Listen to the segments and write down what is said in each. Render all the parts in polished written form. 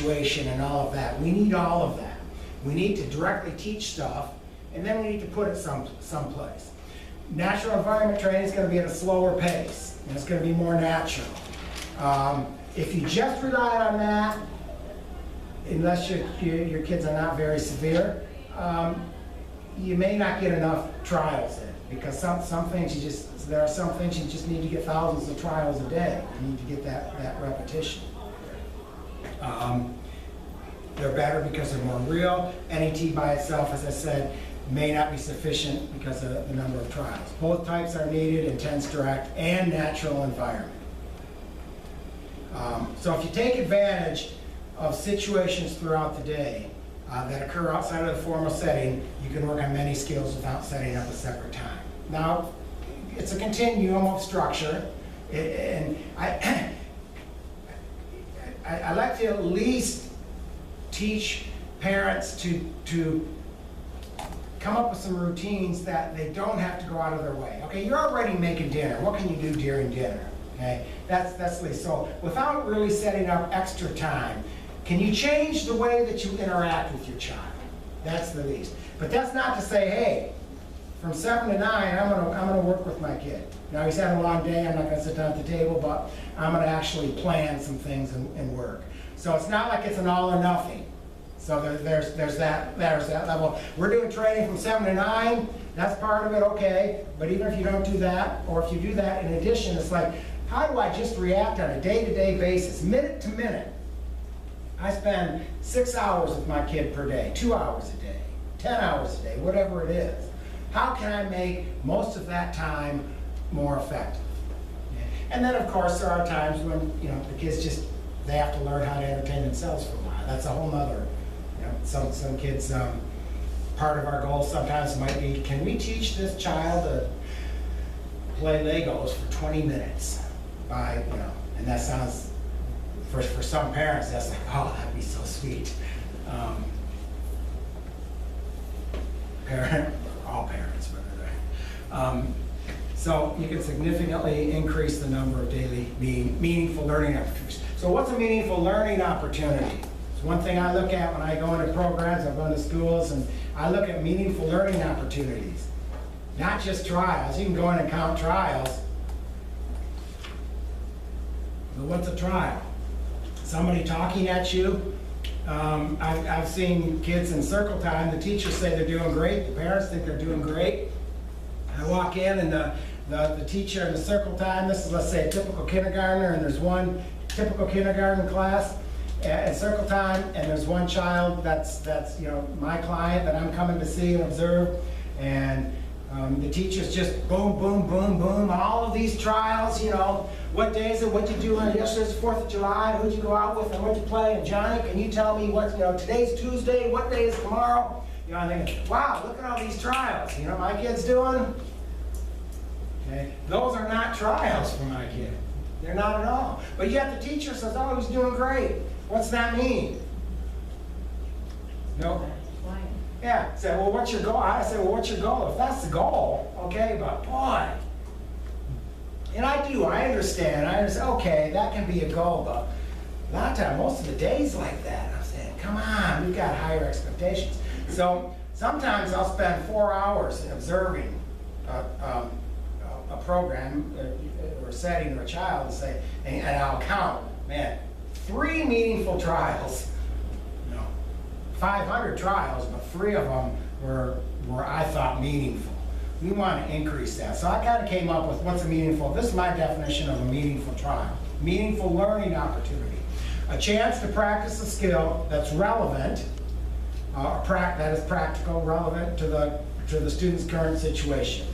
situation and all of that. We need all of that. We need to directly teach stuff, and then we need to put it someplace. Natural environment training is going to be at a slower pace, and it's going to be more natural. If you just rely on that, unless your kids are not very severe, you may not get enough trials in, because some things there are some things you just need to get thousands of trials a day. You need to get that repetition. They're better because they're more real. NET by itself, as I said, may not be sufficient because of the number of trials. Both types are needed: intense, direct, and natural environment. So if you take advantage of situations throughout the day that occur outside of the formal setting, you can work on many skills without setting up a separate time. Now, it's a continuum of structure, and I like to at least teach parents to come up with some routines that they don't have to go out of their way. Okay, you're already making dinner. What can you do during dinner? Okay, that's the least. So without really setting up extra time, can you change the way that you interact with your child? That's the least. But that's not to say, hey, from 7 to 9, I'm gonna work with my kid. Now, he's having a long day. I'm not gonna sit down at the table, but I'm gonna actually plan some things and work. So it's not like it's an all or nothing. So there's that level. We're doing training from 7 to 9. That's part of it, okay. But even if you don't do that, or if you do that in addition, it's like, how do I just react on a day-to-day basis, minute to minute? I spend 6 hours with my kid per day, 2 hours a day, 10 hours a day, whatever it is. How can I make most of that time more effective? And then, of course, there are times when the kids they have to learn how to entertain themselves for a while. That's a whole nother. Some kids. Part of our goal sometimes might be, can we teach this child to play Legos for 20 minutes? And that sounds, for some parents, that's like, oh, that'd be so sweet. All parents, whether they're. So you can significantly increase the number of daily meaningful learning opportunities. So what's a meaningful learning opportunity? It's one thing I look at when I go into programs, I go into schools, and I look at meaningful learning opportunities. Not just trials. You can go in and count trials. But what's a trial? Somebody talking at you. I've seen kids in circle time, the teachers say they're doing great, the parents think they're doing great. I walk in and the teacher in the circle time, this is, let's say, a typical kindergartner, and there's one typical kindergarten class at circle time, and there's one child that's my client that I'm coming to see and observe, and the teacher's just boom, boom, boom, boom, all of these trials, what day is it, what'd you do on yesterday's 4th of July, who'd you go out with, and what'd you play, and Johnny, can you tell me what, today's Tuesday, what day is tomorrow? I'm thinking, wow, look at all these trials, my kid's doing. Okay, those are not trials for my kid. They're not at all. But yet the teacher says, oh, he's doing great. What's that mean? No. Yeah. Say, well, what's your goal? I say, well, what's your goal? If that's the goal, okay, but boy. And I understand. Okay, that can be a goal, but a lot of times, most of the days like that, I'm saying, come on, we've got higher expectations. So sometimes I'll spend 4 hours observing a program or a setting or a child and say, and I'll count, 3 meaningful trials, 500 trials, but 3 of them were I thought meaningful. We want to increase that. So I kind of came up with what's a meaningful, this is my definition of a meaningful trial. Meaningful learning opportunity. A chance to practice a skill that's relevant, that is practical, relevant to the student's current situation.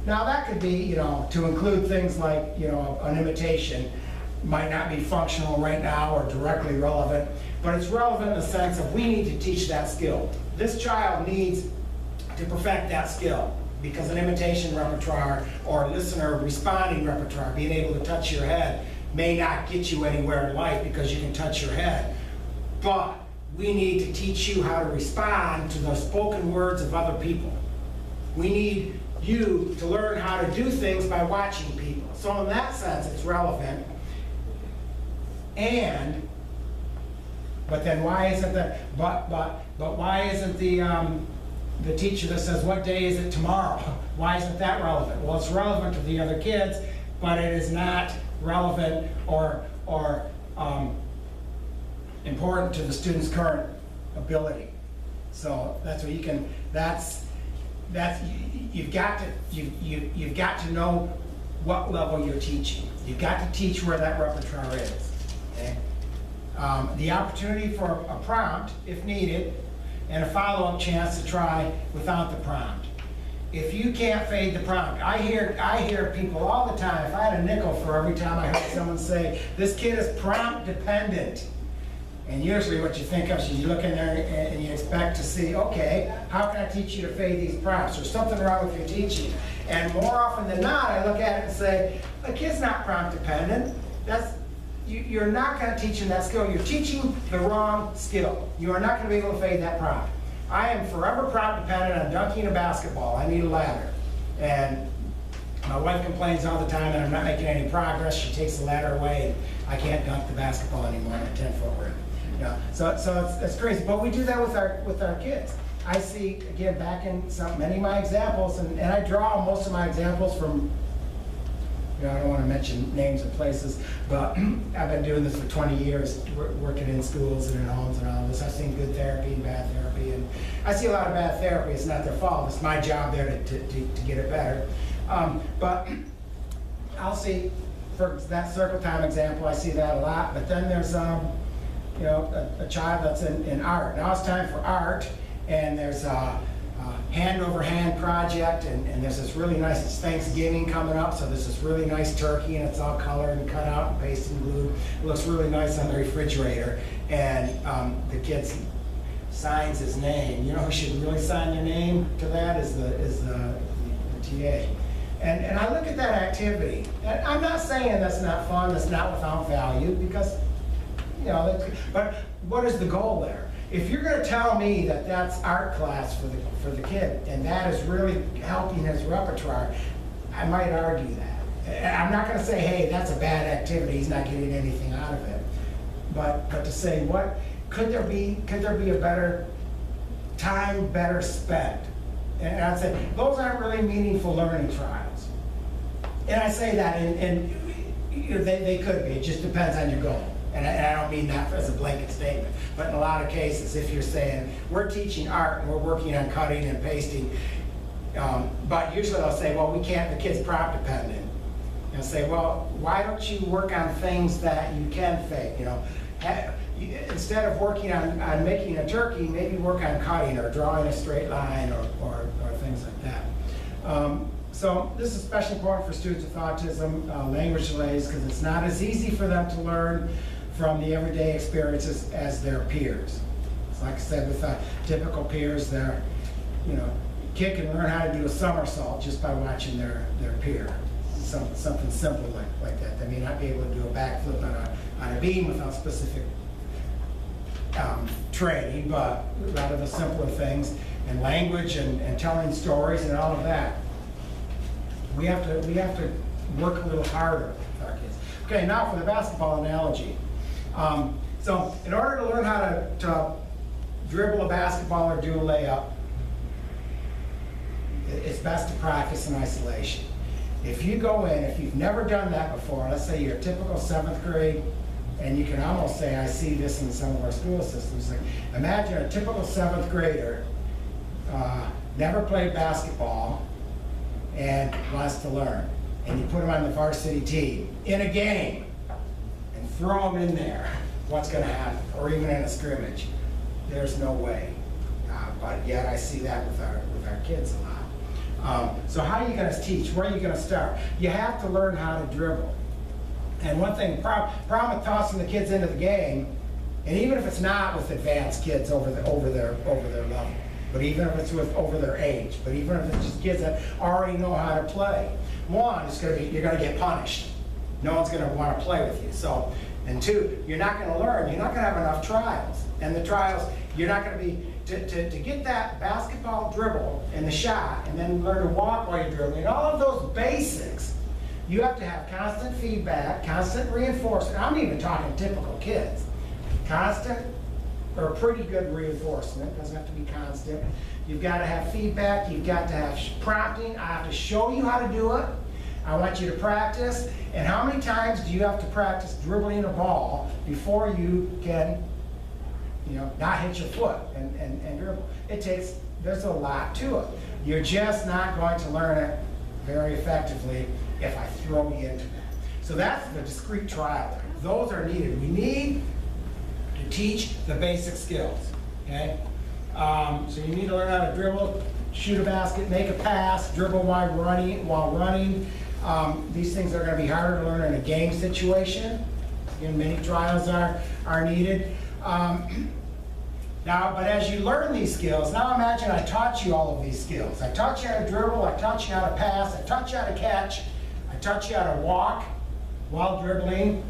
Now that could be, to include things like, an imitation might not be functional right now or directly relevant, but it's relevant in the sense of we need to teach that skill. This child needs to perfect that skill because an imitation repertoire or listener responding repertoire, being able to touch your head, may not get you anywhere in life because you can touch your head. But we need to teach you how to respond to the spoken words of other people. We need you to learn how to do things by watching people. So in that sense, it's relevant. And But then why isn't why isn't the teacher that says, what day is it tomorrow? Why isn't that relevant? Well, it's relevant to the other kids, but it is not relevant or important to the student's current ability. So that's what you can, you've got to know what level you're teaching. You've got to teach where that repertoire is. Okay? The opportunity for a prompt, if needed, and a follow-up chance to try without the prompt. If you can't fade the prompt, I hear people all the time, if I had a nickel for every time I heard someone say, this kid is prompt dependent. And usually what you think of is you look in there and you expect to see, okay, how can I teach you to fade these prompts? There's something wrong with your teaching. And more often than not, I look at it and say, the kid's not prompt dependent. You're not going to teach him that skill. You're teaching the wrong skill. You are not going to be able to fade that prompt. I am forever prompt dependent on dunking a basketball. I need a ladder. And my wife complains all the time that I'm not making any progress. She takes the ladder away and I can't dunk the basketball anymore on a 10-foot rim. You know, so it's crazy. But we do that with our kids. I see, again, back in many of my examples, and I draw most of my examples from, I don't want to mention names of places, but I've been doing this for 20 years, working in schools and in homes and all this. I've seen good therapy and bad therapy, and I see a lot of bad therapy. It's not their fault. It's my job there to get it better. But I'll see, for that circle time example, I see that a lot. But then there's a child that's in art. Now it's time for art, and there's a hand-over-hand project, and there's this really nice, it's Thanksgiving coming up, so there's this really nice turkey, and it's all colored and cut out and pasted and glued. It looks really nice on the refrigerator, and the kid signs his name. You know who should really sign their name to that is the TA. And I look at that activity, and I'm not saying that's not fun, that's not without value, because, but what is the goal there? If you're going to tell me that that's art class for the kid, and that is really helping his repertoire, I might argue that. I'm not going to say, hey, that's a bad activity, he's not getting anything out of it. But to say, what could there be a better time better spent? And I'd say those aren't really meaningful learning trials. And I say that, and they could be. It just depends on your goal. And I don't mean that as a blanket statement, but in a lot of cases, if you're saying, we're teaching art and we're working on cutting and pasting, but usually they'll say, well, we can't, the kid's prompt dependent. And say, well, why don't you work on things that you can fake? Instead of working on making a turkey, maybe work on cutting or drawing a straight line or things like that. So this is especially important for students with autism, language delays, because it's not as easy for them to learn from the everyday experiences as their peers. So like I said, with typical peers, a kid can learn how to do a somersault just by watching their peer. Something simple like that. They may not be able to do a backflip on a beam without specific training, but rather the simpler things, and language and telling stories and all of that. We have to work a little harder with our kids. Okay, now for the basketball analogy. So in order to learn how to dribble a basketball or do a layup, it's best to practice in isolation. If you go in, if you've never done that before, let's say you're a typical 7th grade, and you can almost say, I see this in some of our school systems. Like, imagine a typical 7th grader, never played basketball, and wants to learn. And you put them on the varsity team in a game, and throw them in there. What's going to happen? Or even in a scrimmage. There's no way. But yet I see that with our kids a lot. So how are you going to teach? Where are you going to start? You have to learn how to dribble. And one thing, problem with tossing the kids into the game, and even if it's not with advanced kids over their level, but even if it's over their age, but even if it's just kids that already know how to play, one, you're going to get punished. No one's going to want to play with you. So, and two, you're not going to learn. You're not going to have enough trials. And the trials, you're not going to be, to get that basketball dribble and the shot, and then learn to walk while you're dribbling, and all of those basics, you have to have constant feedback, constant reinforcement. I'm even talking typical kids. Constant or pretty good reinforcement. Doesn't have to be constant. You've got to have feedback. You've got to have prompting. I have to show you how to do it. I want you to practice. And how many times do you have to practice dribbling a ball before you can, not hit your foot and dribble? There's a lot to it. You're just not going to learn it very effectively if I throw you into that. So that's the discrete trial. Those are needed. We need to teach the basic skills, okay? So you need to learn how to dribble, shoot a basket, make a pass, dribble while running. These things are going to be harder to learn in a game situation. Again, many trials are needed. Now, but as you learn these skills, now imagine I taught you all of these skills. I taught you how to dribble, I taught you how to pass, I taught you how to catch, I taught you how to walk while dribbling,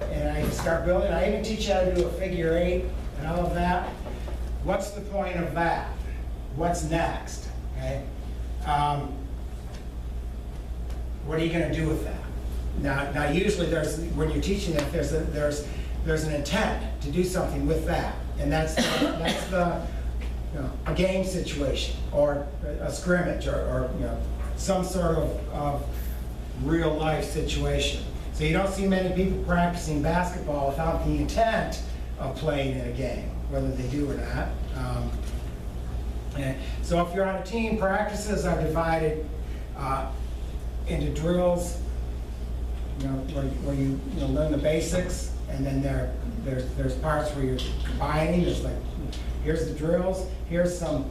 and I start building. I even teach you how to do a figure eight and all of that. What's the point of that? What's next? Okay. What are you going to do with that? Now, usually when you're teaching it, there's an intent to do something with that, and that's a game situation or a scrimmage or some sort of real life situation. So you don't see many people practicing basketball without the intent of playing in a game, whether they do or not. And so if you're on a team, practices are divided into drills, where you learn the basics, and then there's parts where you're combining. There's like, here's the drills, here's some,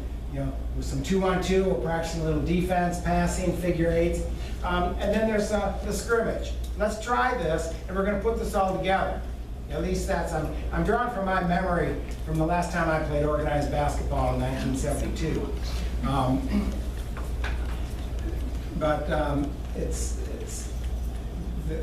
some 2-on-2, we're practicing a little defense, passing, figure eights, and then there's the scrimmage. Let's try this, and we're going to put this all together. At least that's, I'm drawing from my memory from the last time I played organized basketball in 1972.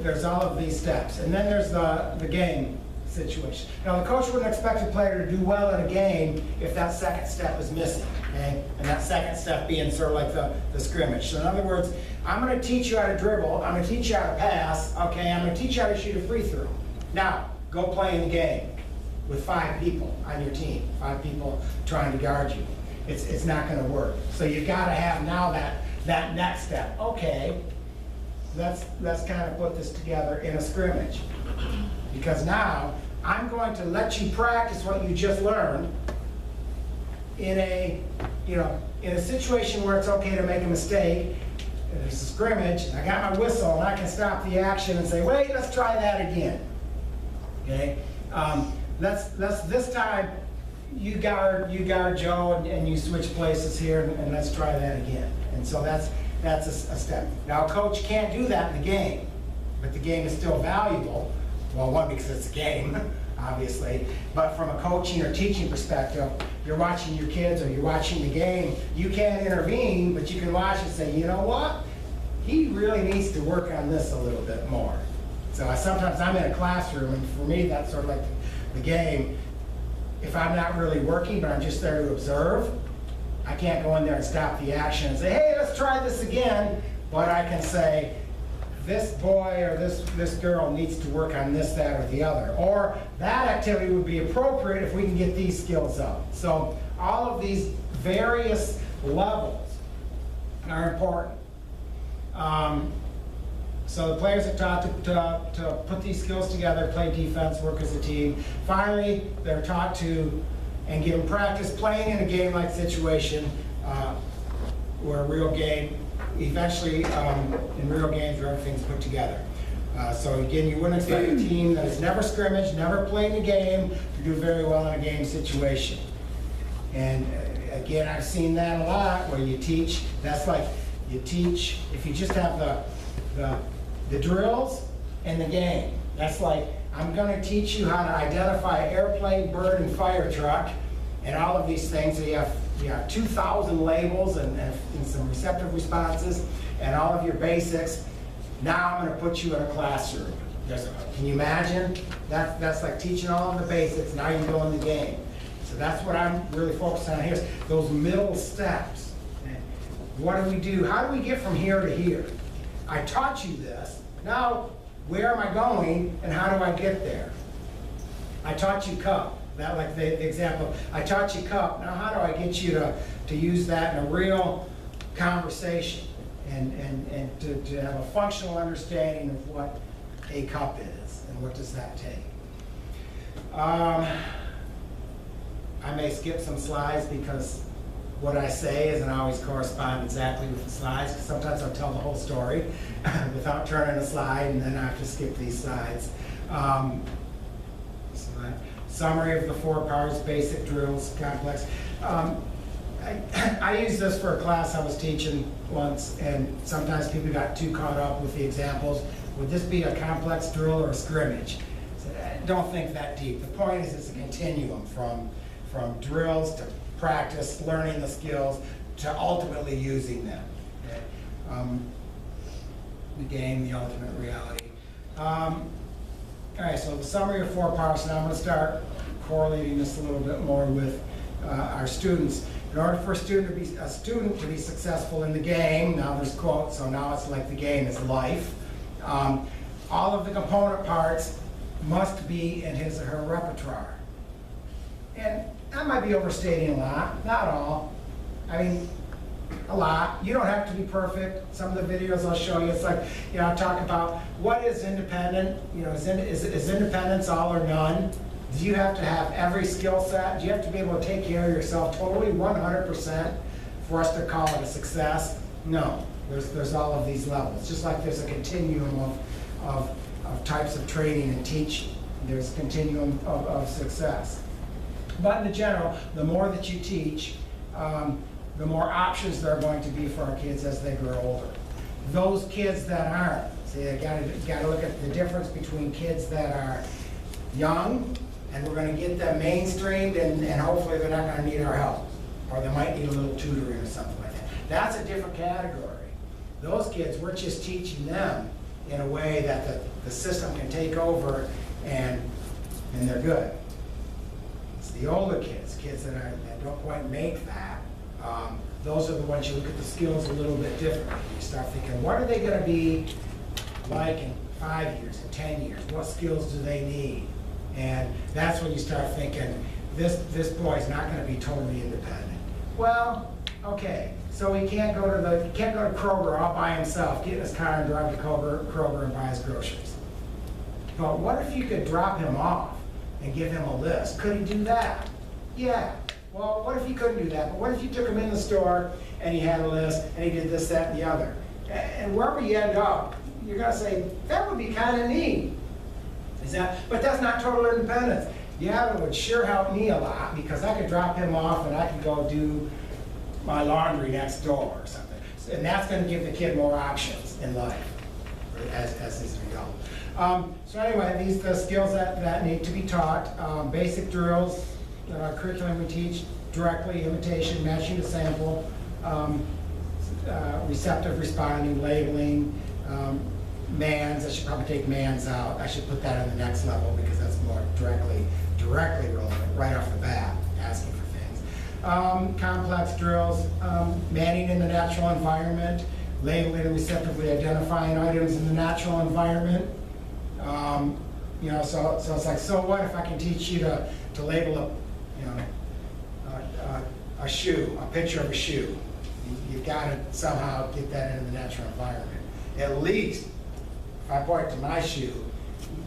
There's all of these steps. And then there's the game situation. Now, the coach wouldn't expect a player to do well in a game if that second step is missing, okay? And that second step being sort of like the scrimmage. So in other words, I'm going to teach you how to dribble, I'm going to teach you how to pass, okay? I'm going to teach you how to shoot a free throw. Now, go play in the game with 5 people on your team, 5 people trying to guard you. It's not going to work. So you've got to have now that next step. Okay, let's kind of put this together in a scrimmage. Because now I'm going to let you practice what you just learned in a situation where it's okay to make a mistake. There's a scrimmage, I got my whistle, and I can stop the action and say, wait, let's try that again. Okay? Let's this time you guard Joe and you switch places here, and let's try that again. And so that's a step. Now, a coach can't do that in the game, but the game is still valuable. Well, one, because it's a game, obviously, but from a coaching or teaching perspective, you're watching your kids or you're watching the game, you can't intervene, but you can watch and say, you know what? He really needs to work on this a little bit more. So sometimes I'm in a classroom, and for me, that's sort of like the game. If I'm not really working, but I'm just there to observe, I can't go in there and stop the action and say, hey, let's try this again. But I can say, this boy or this girl needs to work on this, that, or the other. Or that activity would be appropriate if we can get these skills up. So all of these various levels are important. So the players are taught to put these skills together, play defense, work as a team. Finally, they're taught to, and given practice, playing in a game-like situation or a real game, eventually in real games where everything's put together. So again, you wouldn't expect a team that has never scrimmaged, never played in a game, to do very well in a game situation. And again, I've seen that a lot where you teach, that's like, you teach, if you just have the drills and the game. That's like, I'm going to teach you how to identify airplane, bird, and fire truck, and all of these things. So you have 2,000 labels and some receptive responses and all of your basics. Now I'm going to put you in a classroom. Can you imagine? That's like teaching all of the basics. Now you go in the game. So that's what I'm really focused on here, those middle steps. What do we do? How do we get from here to here? I taught you this. Now, where am I going and how do I get there? I taught you cup. That, like the example, I taught you cup, now how do I get you to use that in a real conversation and to have a functional understanding of what a cup is and what does that take? I may skip some slides because what I say isn't always correspond exactly with the slides, because sometimes I'll tell the whole story without turning a slide, and then I have to skip these slides. So that, summary of the 4 parts, basic drills, complex. I used this for a class I was teaching once, and sometimes people got too caught up with the examples. Would this be a complex drill or a scrimmage? So don't think that deep. The point is it's a continuum from drills to practice, learning the skills, to ultimately using them. Okay? The game, the ultimate reality. All right, so the summary of 4 parts. Now I'm going to start correlating this a little bit more with our students. In order for a student to be successful in the game, now there's quotes, so now it's like the game is life. All of the component parts must be in his or her repertoire. And that might be overstating a lot, not all. I mean, a lot. You don't have to be perfect. Some of the videos I'll show you, it's like, you know, I'll talk about what is independent. You know, is independence all or none? Do you have to have every skill set? Do you have to be able to take care of yourself totally 100% for us to call it a success? No. There's all of these levels. Just like there's a continuum of types of training and teaching. There's a continuum of success. But in general, the more that you teach, the more options there are going to be for our kids as they grow older. Those kids that aren't, see, I gotta look at the difference between kids that are young, and we're gonna get them mainstreamed, and hopefully they're not gonna need our help, or they might need a little tutoring or something like that. That's a different category. Those kids, we're just teaching them in a way that the system can take over, and they're good. It's the older kids that don't quite make that. Those are the ones you look at the skills a little bit differently. You start thinking, what are they going to be like in 5 years, in 10 years? What skills do they need? And that's when you start thinking, this boy's not going to be totally independent. Well, okay, so he can't go to Kroger all by himself, get in his car and drive to Kroger and buy his groceries. But what if you could drop him off and give him a list? Could he do that? Yeah. Well, what if he couldn't do that? But what if you took him in the store and he had a list and he did this, that, and the other? And wherever you end up, you're going to say, that would be kind of neat. But that's not total independence. Yeah, it would sure help me a lot because I could drop him off and I could go do my laundry next door or something. And that's going to give the kid more options in life as his result. So anyway, these are the skills that need to be taught. Basic drills. Curriculum we teach: directly, imitation, matching the sample, receptive responding, labeling, mands. I should probably take mands out. I should put that on the next level because that's more directly relevant right off the bat, asking for things. Complex drills, manning in the natural environment, labeling and receptively identifying items in the natural environment. So it's like, so what if I can teach you to label a shoe, a picture of a shoe? You've got to somehow get that into the natural environment. At least, if I point to my shoe,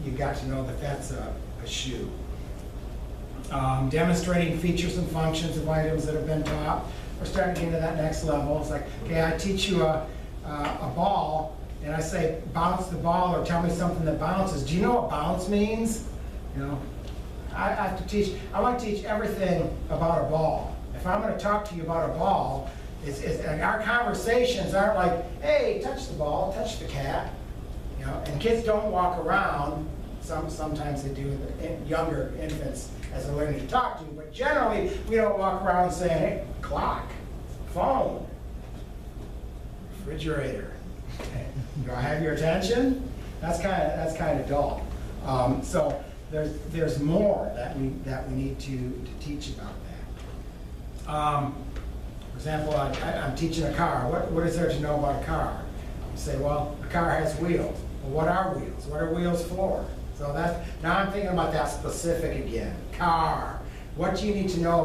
you've got to know that that's a shoe. Demonstrating features and functions of items that have been taught. We're starting to get into that next level. It's like, okay, I teach you a ball, and I say, bounce the ball, or tell me something that bounces. Do you know what bounce means? I want to teach everything about a ball. If I'm going to talk to you about a ball, and our conversations aren't like, hey, touch the ball, touch the cat. And kids don't walk around, sometimes they do, younger infants as they're learning to talk to you, but generally we don't walk around saying, hey, clock, phone, refrigerator. Do I have your attention? That's kind of dull. So there's more that we need to teach about that. For example, I'm teaching a car. What is there to know about a car? You say, well, a car has wheels. Well, what are wheels? What are wheels for? So now I'm thinking about that specific again. Car. What do you need to know